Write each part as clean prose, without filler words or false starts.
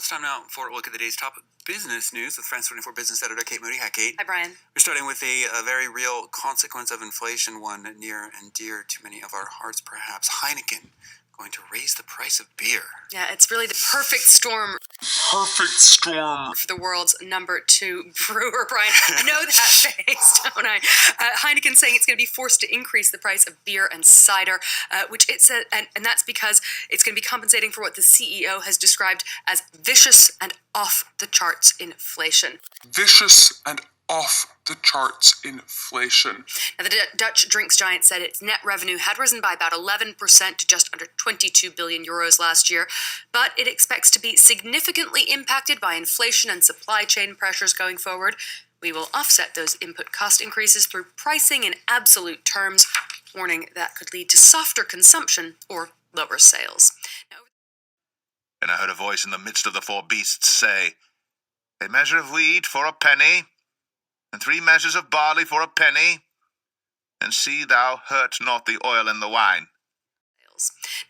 it's time now for a look at the day's top business news with France 24 business editor Kate Moody. Hi, Kate. Hi, Brian. We're starting with a very real consequence of inflation, one near and dear to many of our hearts, perhaps. Heineken going to raise the price of beer. Yeah, it's really the perfect storm for the world's number 2 brewer, Brian. I know that face, don't I? Heineken saying it's going to be forced to increase the price of beer and cider, which it said, and that's because it's going to be compensating for what the CEO has described as vicious and off-the-charts inflation. Vicious and off-the-charts inflation. Now, the Dutch drinks giant said its net revenue had risen by about 11% to just under 22 billion euros last year, but it expects to be significantly impacted by inflation and supply chain pressures going forward. We will offset those input cost increases through pricing in absolute terms, warning that could lead to softer consumption or lower sales. Now, and I heard a voice in the midst of the four beasts say, "A measure of wheat for a penny, and 3 measures of barley for a penny, and see thou hurt not the oil and the wine."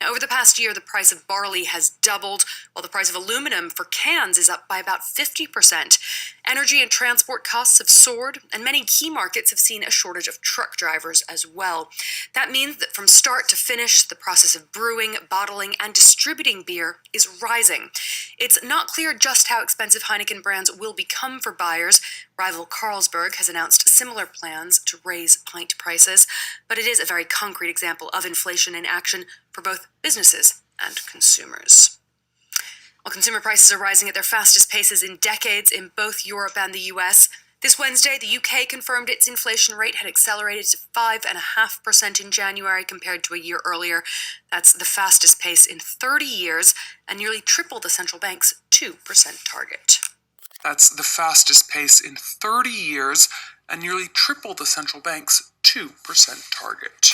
Now, over the past year, the price of barley has doubled, while the price of aluminum for cans is up by about 50%. Energy and transport costs have soared, and many key markets have seen a shortage of truck drivers as well. That means that from start to finish, the process of brewing, bottling, and distributing beer is rising. It's not clear just how expensive Heineken brands will become for buyers. Rival Carlsberg has announced similar plans to raise pint prices, but it is a very concrete example of inflation in action for both businesses and consumers. While consumer prices are rising at their fastest paces in decades in both Europe and the US, this Wednesday, the UK confirmed its inflation rate had accelerated to 5.5% in January compared to a year earlier. That's the fastest pace in 30 years and nearly triple the central bank's 2% target. That's the fastest pace in 30 years and nearly triple the central bank's 2% target.